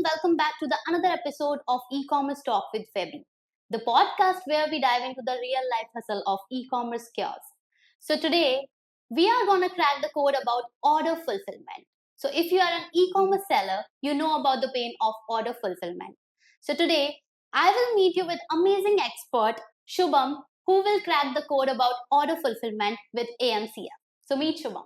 welcome back to the another episode of e-commerce talk with Feby, the podcast where we dive into the real life hustle of e-commerce chaos. So today we are going to crack the code about order fulfillment. So if you are an e-commerce seller, you know about the pain of order fulfillment. So today I will meet you with amazing expert Shubham, who will crack the code about order fulfillment with AMCF. So meet Shubham.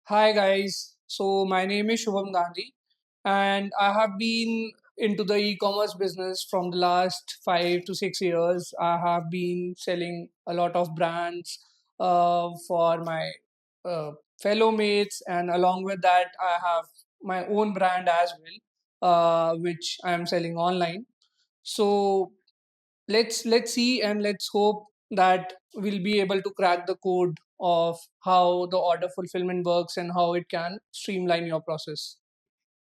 Hi guys, so my name is Shubham Gandhi, and I have been into the e-commerce business from the last 5 to 6 years. I have been selling a lot of brands for my uh, fellow mates, and along with that, I have my own brand as well, which I am selling online. So let's see and let's hope that we'll be able to crack the code of how the order fulfillment works and how it can streamline your process.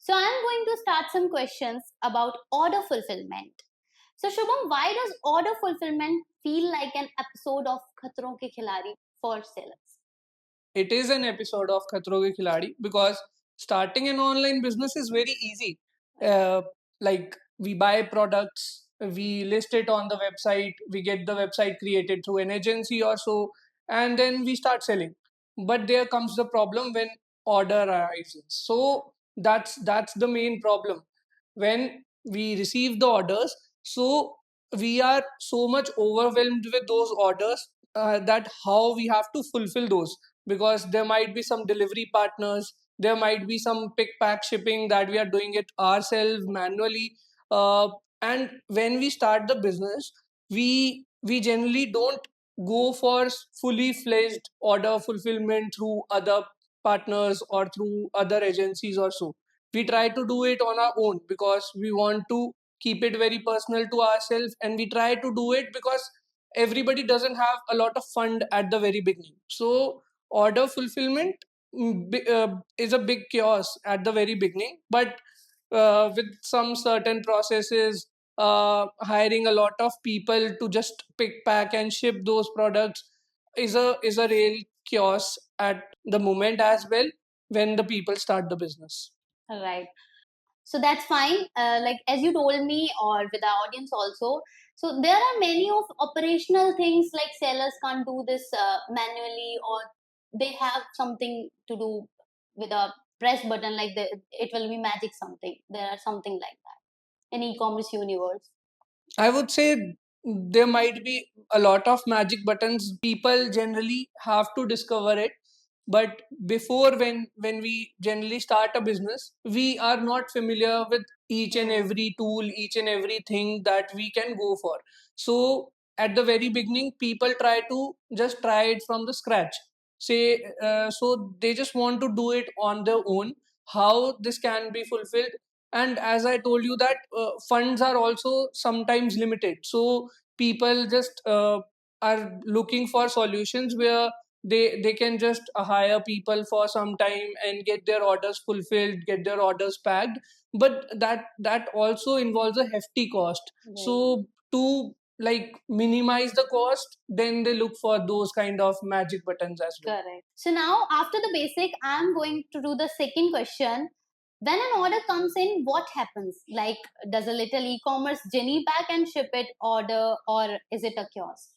So I'm going to start some questions about order fulfillment. So Shubham, why does order fulfillment feel like an episode of Khatron Ke Khiladi for sellers? It is an episode of Khatron Ke Khiladi because starting an online business is very easy. Uh, like we buy products, we list it on the website, we get the website created through an agency or so, and then we start selling. But there comes the problem when order arises. So that's the main problem when we receive the orders. So we are so much overwhelmed with those orders that how we have to fulfill those, because there might be some delivery partners, there might be some pick pack shipping that we are doing it ourselves manually. And when we start the business, we generally don't go for fully fledged order fulfillment through other partners or through other agencies or so. We try to do it on our own because we want to keep it very personal to ourselves, and we try to do it because everybody doesn't have a lot of fund at the very beginning. So order fulfillment is a big chaos at the very beginning, but with some certain processes, hiring a lot of people to just pick pack and ship those products is a real chaos at the moment as well when the people start the business. All right. So that's fine. Like as you told me, or with our audience also. So there are many of operational things like sellers can't do this manually, or they have something to do with a press button, like it will be magic something. There are something like that in e-commerce universe. I would say there might be a lot of magic buttons. People generally have to discover it. But before, when we generally start a business, we are not familiar with each and every tool, each and everything that we can go for. So at the very beginning, people try to just try it from the scratch. So they just want to do it on their own. How this can be fulfilled, and as I told you that funds are also sometimes limited, so people just are looking for solutions where they can just hire people for some time and get their orders fulfilled, get their orders packed, but that also involves a hefty cost. Right. So to like minimize the cost, then they look for those kind of magic buttons as well. Correct. So now, after the basic, I'm going to do the second question. When an order comes in, what happens? Like, does a little e-commerce genie back and ship it order, or is it a kiosk?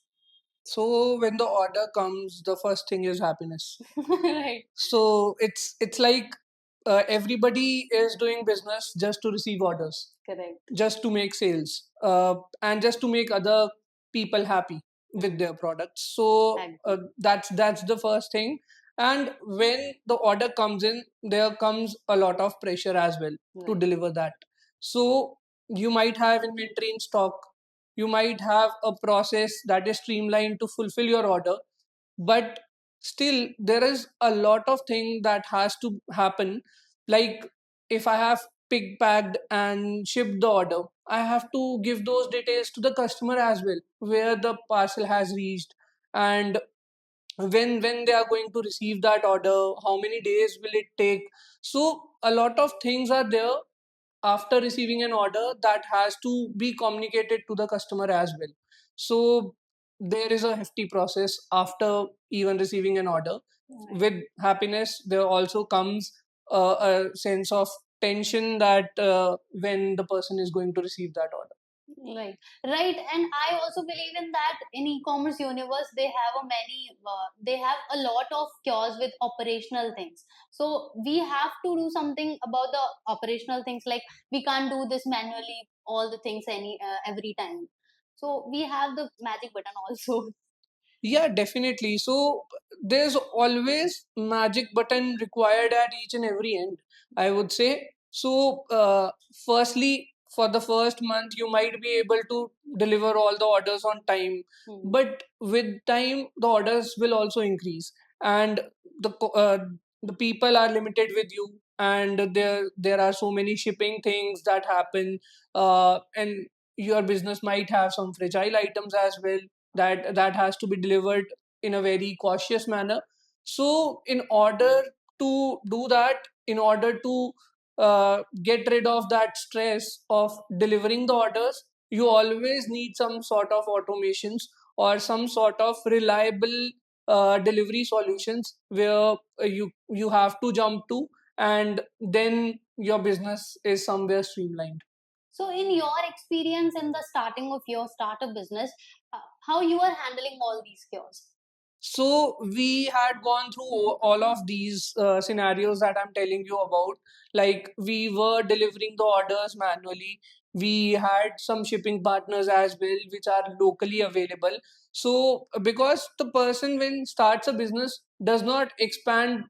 So when the order comes, the first thing is happiness. Right. So it's like everybody is doing business just to receive orders, Correct. just to make sales, and just to make other people happy with their products. So that's the first thing. And when the order comes in, there comes a lot of pressure as well to deliver that. So you might have inventory in stock, you might have a process that is streamlined to fulfill your order, but still there is a lot of thing that has to happen. Like if I have pick packed and shipped the order, I have to give those details to the customer as well, where the parcel has reached, and when they are going to receive that order, how many days will it take. So a lot of things are there after receiving an order that has to be communicated to the customer as well. So there is a hefty process after even receiving an order. With happiness there also comes a sense of tension that when the person is going to receive that order. Right, right, and I also believe in that in e-commerce universe they have a lot of cures with operational things. So we have to do something about the operational things. Like we can't do this manually, all the things every time. So we have the magic button also. Yeah, definitely. So there's always magic button required at each and every end, I would say. So firstly, for the first month, you might be able to deliver all the orders on time, but with time, the orders will also increase, and the people are limited with you, and there are so many shipping things that happen, and your business might have some fragile items as well that has to be delivered in a very cautious manner. So in order to do that, in order to get rid of that stress of delivering the orders, you always need some sort of automations or some sort of reliable delivery solutions where you have to jump to, and then your business is somewhere streamlined. So, in your experience in the starting of your startup business, how you are handling all these cures? So we had gone through all of these scenarios that I'm telling you about. Like we were delivering the orders manually. We had some shipping partners as well, which are locally available. So because the person when starts a business does not expand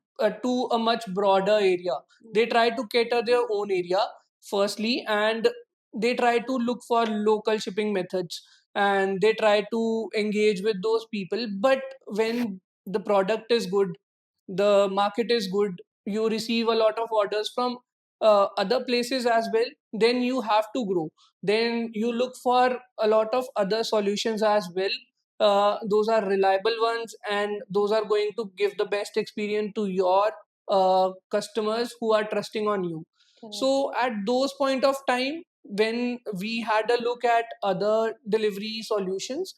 to a much broader area, they try to cater their own area firstly, and they try to look for local shipping methods, and they try to engage with those people. But when the product is good, the market is good, you receive a lot of orders from other places as well, then you have to grow. Then you look for a lot of other solutions as well. Those are reliable ones, and those are going to give the best experience to your customers who are trusting on you. So at those point of time, when we had a look at other delivery solutions,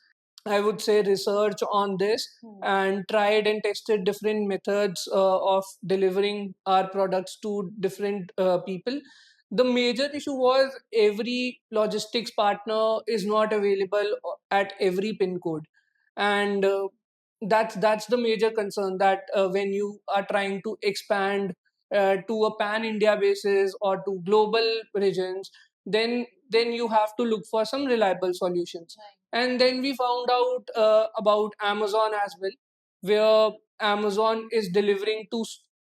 I would say research on this and tried and tested different methods of delivering our products to different people. The major issue was every logistics partner is not available at every pin code, and that's the major concern, that when you are trying to expand to a pan India basis or to global regions, then you have to look for some reliable solutions. And then we found out about Amazon as well, where Amazon is delivering to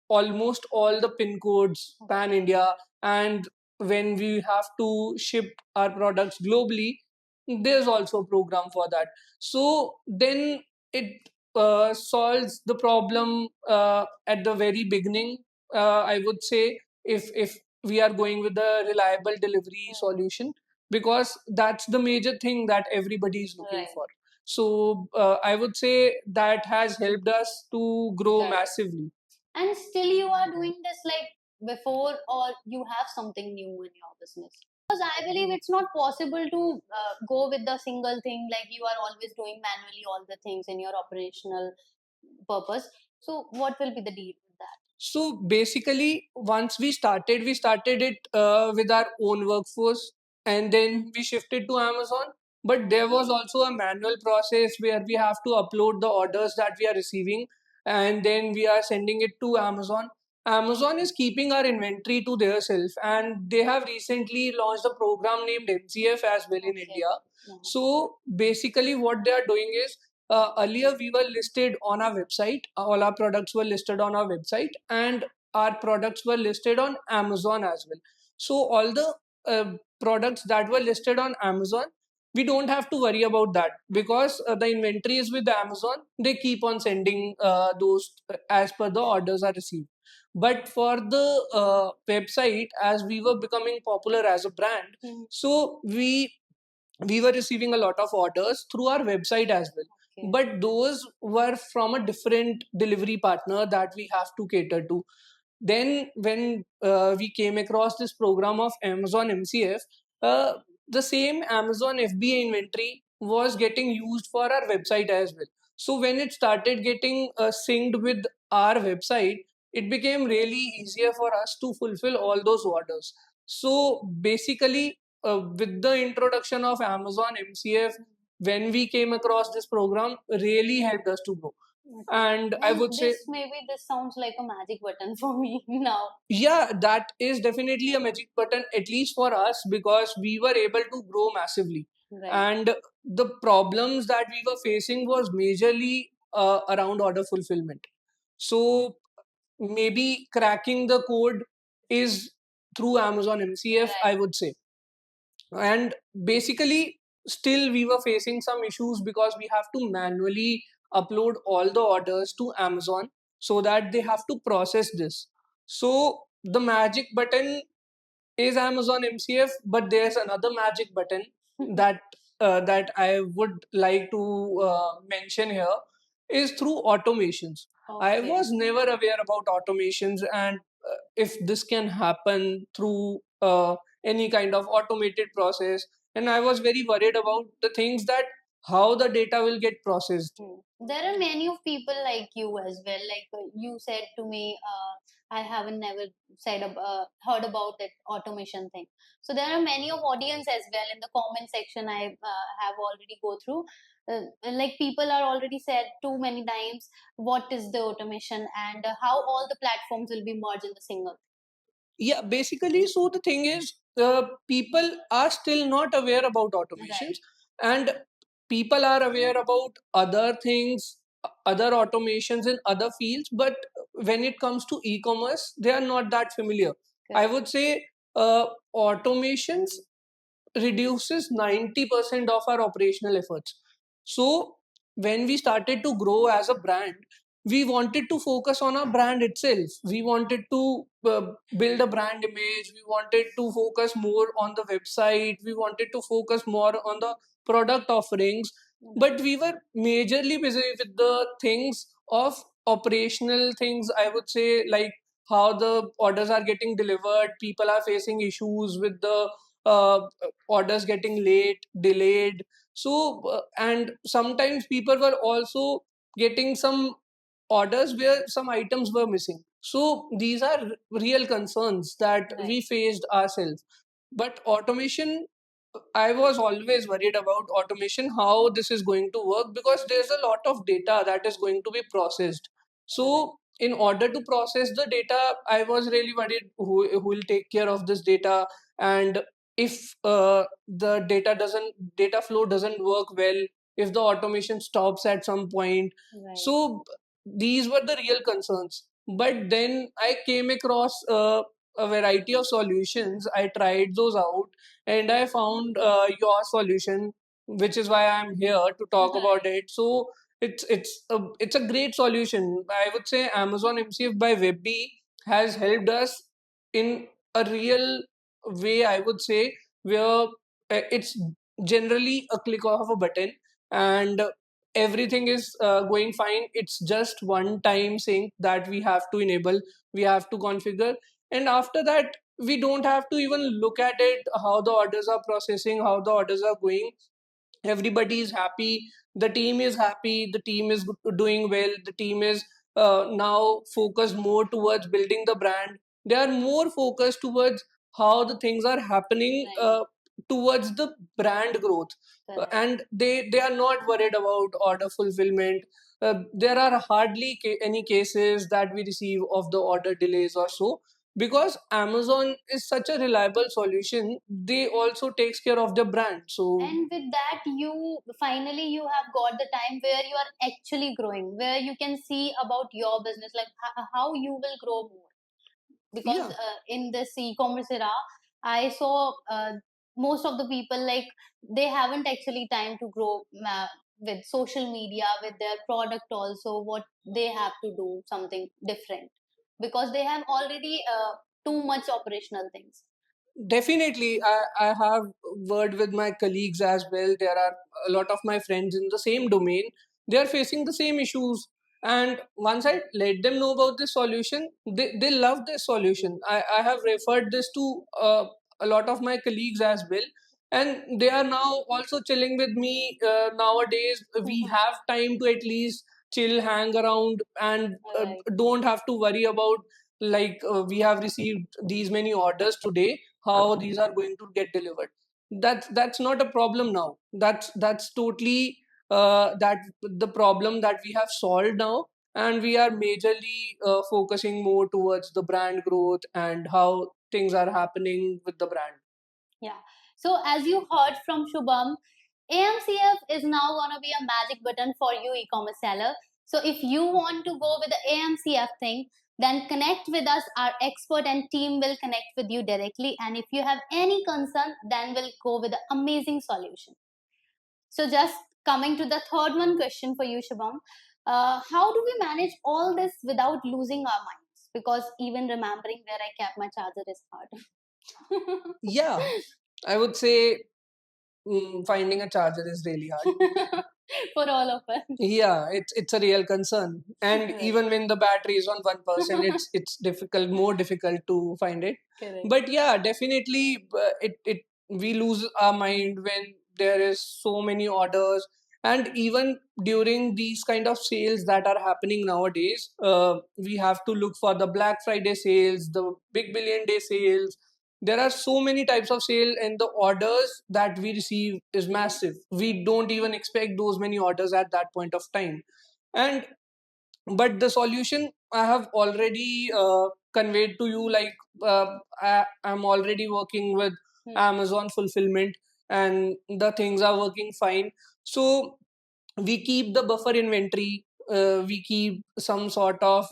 almost all the pin codes pan India. And when we have to ship our products globally, there's also a program for that. So then it solves the problem at the very beginning, I would say, if we are going with a reliable delivery solution, because that's the major thing that everybody is looking for. So I would say that has helped us to grow massively. And still you are doing this like before, or you have something new in your business? Because I believe it's not possible to go with the single thing, like you are always doing manually all the things in your operational purpose. So what will be the deal with that? So basically, once we started it with our own workforce, and then we shifted to Amazon. But there was also a manual process where we have to upload the orders that we are receiving, and then we are sending it to Amazon. Amazon is keeping our inventory to their self, and they have recently launched a program named MCF as well in India. So basically, what they are doing is, earlier we were listed on our website, all our products were listed on our website, and our products were listed on Amazon as well. So all the products that were listed on Amazon, we don't have to worry about that, because the inventory is with Amazon. They keep on sending those as per the orders are received. But for the website, as we were becoming popular as a brand, so we were receiving a lot of orders through our website as well. But those were from a different delivery partner that we have to cater to. Then when we came across this program of Amazon MCF, uh, the same Amazon FBA inventory was getting used for our website as well. So when it started getting synced with our website, it became really easier for us to fulfill all those orders. So basically, with the introduction of Amazon MCF, when we came across this program, really helped us to grow. And I would say, maybe this sounds like a magic button for me now. yeah, that is definitely a magic button, at least for us, because we were able to grow massively. Right. And the problems that we were facing was majorly around order fulfillment. So maybe cracking the code is through Amazon MCF, I would say. And basically, still we were facing some issues because we have to manually upload all the orders to Amazon so that they have to process this. So the magic button is Amazon MCF, but there's another magic button that that I would like to mention here is through automations. I was never aware about automations, and if this can happen through any kind of automated process, and I was very worried about the things that how the data will get processed. There are many of people like you as well. Like you said to me, I haven't never heard about that automation thing. So there are many of audience as well in the comment section. I have already go through. Like people are already said too many times what is the automation and how all the platforms will be merged in the single. Yeah, basically, so the thing is, people are still not aware about automations, and people are aware about other things, other automations in other fields, but when it comes to e-commerce, they are not that familiar. I would say automations reduces 90% of our operational efforts. So when we started to grow as a brand, we wanted to focus on our brand itself. We wanted to build a brand image. We wanted to focus more on the website. We wanted to focus more on the product offerings. But we were majorly busy with the things of operational things, I would say, like how the orders are getting delivered. People are facing issues with the uh, orders getting late, delayed. So, and sometimes people were also getting some orders where some items were missing. So, these are real concerns that we faced ourselves. But automation, I was always worried about automation, how this is going to work, because there's a lot of data that is going to be processed. So, in order to process the data, I was really worried who will take care of this data, and if the data flow doesn't work well, if the automation stops at some point. So these were the real concerns. But then I came across a variety of solutions. I tried those out, and I found your solution, which is why I'm here to talk about it. So it's a great solution. I would say Amazon MCF by Webby has helped us in a real way, I would say, where it's generally a click of a button, and everything is going fine. It's just one time sync that we have to enable, we have to configure, and after that we don't have to even look at it, how the orders are processing, how the orders are going. Everybody is happy, the team is happy, the team is doing well, the team is now focused more towards building the brand. They are more focused towards how the things are happening towards the brand growth. And they are not worried about order fulfillment. There are hardly any cases that we receive of the order delays or so, because Amazon is such a reliable solution. They also takes care of the brand. So and with that you finally you have got the time where you are actually growing, where you can see about your business, like how you will grow more. Because in this e-commerce era I saw most of the people like they haven't actually time to grow with social media, with their product also, what they have to do something different because they have already too much operational things. definitely, I have word with my colleagues as well. There are a lot of my friends in the same domain. They are facing the same issues. And once I let them know about this solution, they love this solution. I have referred this to a lot of my colleagues as well. And they are now also chilling with me. Nowadays, we have time to at least chill, hang around, and don't have to worry about we have received these many orders today, how these are going to get delivered. That's not a problem now. That's totally that the problem that we have solved now, and we are majorly focusing more towards the brand growth and how things are happening with the brand. Yeah. So as you heard from Shubham, AMCF is now going to be a magic button for you e-commerce seller. So if you want to go with the AMCF thing, then connect with us. Our expert and team will connect with you directly. And if you have any concern, then we'll go with the amazing solution. So just coming to the third one question for you, Shubham. How do we manage all this without losing our minds? Because even remembering where I kept my charger is hard. Yeah, I would say finding a charger is really hard. For all of us. Yeah, it's a real concern, and Right. even when the battery is on 1%, it's difficult, more difficult to find it. Correct. But yeah, definitely, it we lose our mind when there is so many orders, and even during these kind of sales that are happening nowadays, we have to look for the Black Friday sales, the Big Billion Day sales. There are so many types of sale, and the orders that we receive is massive. We don't even expect those many orders at that point of time. And but the solution I have already conveyed to you, I'm already working with Amazon fulfillment, and the things are working fine. So we keep the buffer inventory, we keep some sort of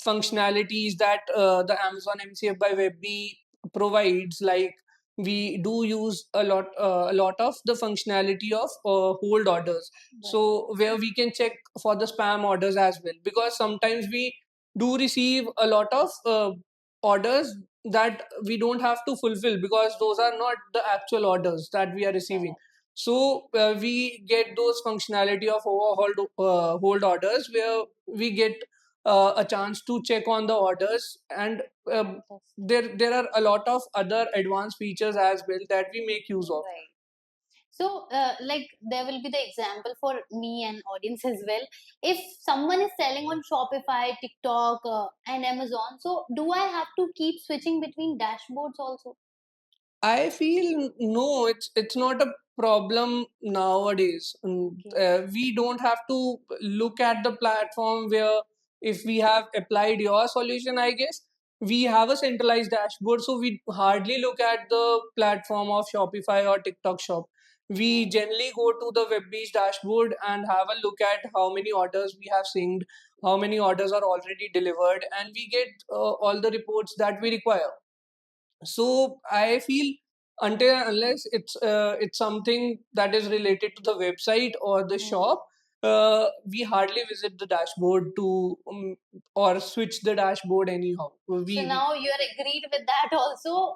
functionalities that the Amazon MCF by WebBee provides. Like, we do use a lot of the functionality of hold orders. Right. So where we can check for the spam orders as well, because sometimes we do receive a lot of orders that we don't have to fulfill because those are not the actual orders that we are receiving. So we get those functionality of overhauled hold orders, where we get a chance to check on the orders, and there are a lot of other advanced features as well that we make use of. Right. So, like, there will be the example for me and audience as well. If someone is selling on Shopify, TikTok, and Amazon, so do I have to keep switching between dashboards also? I feel no, it's not a problem nowadays. We don't have to look at the platform where, if we have applied your solution, I guess we have a centralized dashboard, so we hardly look at the platform of Shopify or TikTok Shop. We generally go to the WebBees dashboard and have a look at how many orders we have synced, how many orders are already delivered, and we get all the reports that we require. So I feel, until and unless it's something that is related to the website or the shop, we hardly visit the dashboard to or switch the dashboard anyhow. So now you are agreed with that also.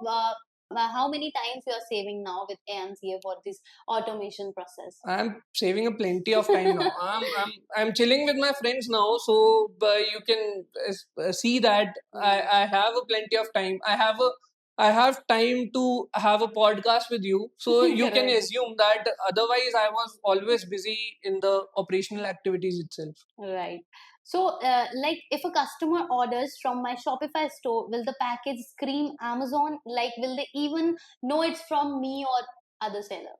How many times you are saving now with AMCA for this automation process? I'm saving a plenty of time now. I'm chilling with my friends now, so you can see that I have a plenty of time. I have time to have a podcast with you, so you can Correct. assume that otherwise I was always busy in the operational activities itself. Right. So, like, if a customer orders from my Shopify store, will the package scream Amazon? Like, will they even know it's from me or other seller?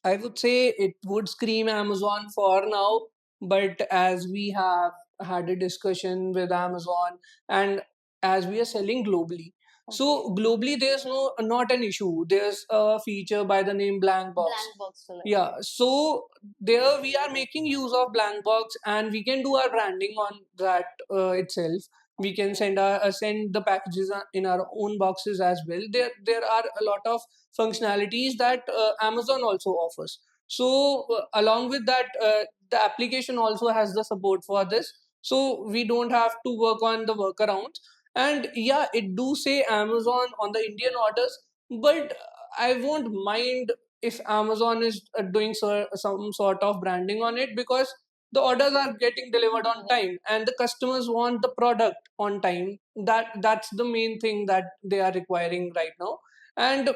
I would say it would scream Amazon for now, but as we have had a discussion with Amazon, and as we are selling globally, so globally there's not an issue. There's a feature by the name blank box. Blank box to, like. Yeah, so there we are making use of blank box, and we can do our branding on that itself. We can send the packages in our own boxes as well. There are a lot of functionalities that Amazon also offers. So along with that, the application also has the support for this. So we don't have to work on the workarounds. And yeah, it do say Amazon on the Indian orders, but I won't mind if Amazon is doing some sort of branding on it, because the orders are getting delivered on time and the customers want the product on time. That's the main thing that they are requiring right now. And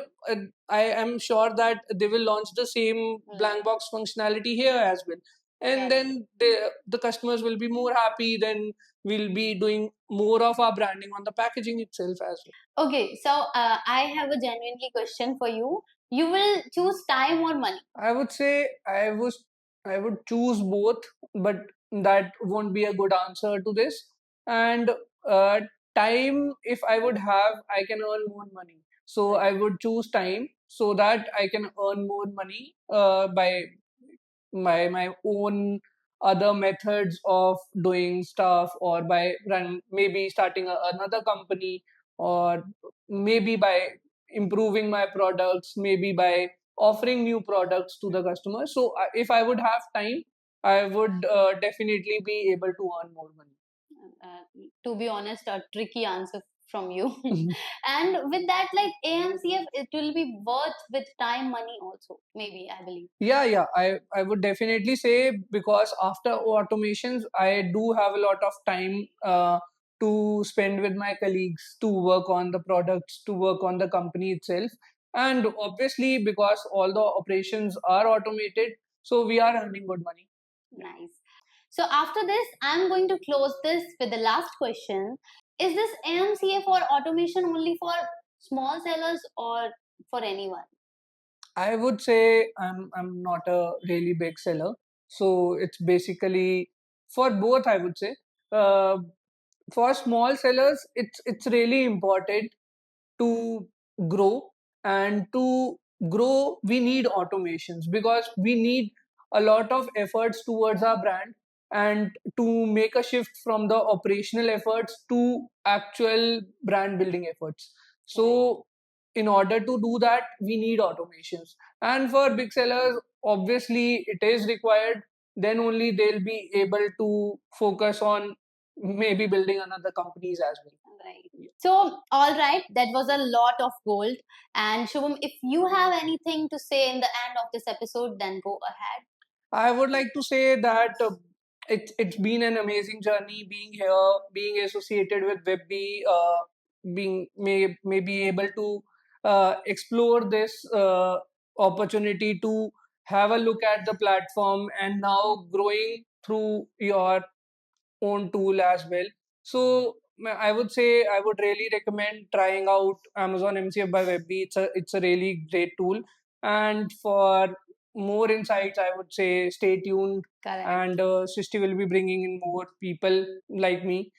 I am sure that they will launch the same blank box functionality here as well. and then the customers will be more happy. Then we'll be doing more of our branding on the packaging itself as well. Okay, so I have a genuinely question for you. You will choose time or money? I would say I would choose both, but that won't be a good answer to this. And uh, time, if I would have, I can earn more money. So I would choose time so that I can earn more money by my own other methods of doing stuff, or by maybe starting another company, or maybe by improving my products, maybe by offering new products to the customer. So if I would have time, I would definitely be able to earn more money. To be honest, a tricky answer from you. And with that, like AMCF, it will be worth with time, money also, maybe, I believe. Yeah, I would definitely say, because after automations, I do have a lot of time to spend with my colleagues, to work on the products, to work on the company itself. And obviously, because all the operations are automated, so we are earning good money. Nice. So after this, I'm going to close this with the last question. Is this AMCA for automation only for small sellers or for anyone? I would say I'm not a really big seller, so it's basically for both. I would say uh, for small sellers, it's really important to grow, and to grow we need automations, because we need a lot of efforts towards our brand, and to make a shift from the operational efforts to actual brand building efforts. So in order to do that, we need automations, and for big sellers, obviously it is required. Then only they'll be able to focus on maybe building another companies as well. Right. So, all right, that was a lot of gold. And Shubham, if you have anything to say in the end of this episode, then go ahead. I would like to say that it's been an amazing journey being here, being associated with WebB, being may be able to explore this opportunity to have a look at the platform, and now growing through your own tool as well. So I would say I would really recommend trying out Amazon MCF by WebB. It's a really great tool, and for more insights, I would say stay tuned. Correct. And Srishti will be bringing in more people like me.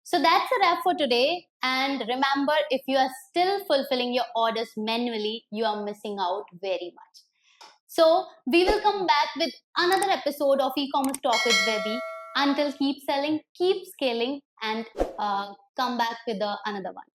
So that's a wrap for today. And remember, if you are still fulfilling your orders manually, you are missing out very much. So we will come back with another episode of e-commerce talk with Webby. Until keep selling, keep scaling, and come back with another one.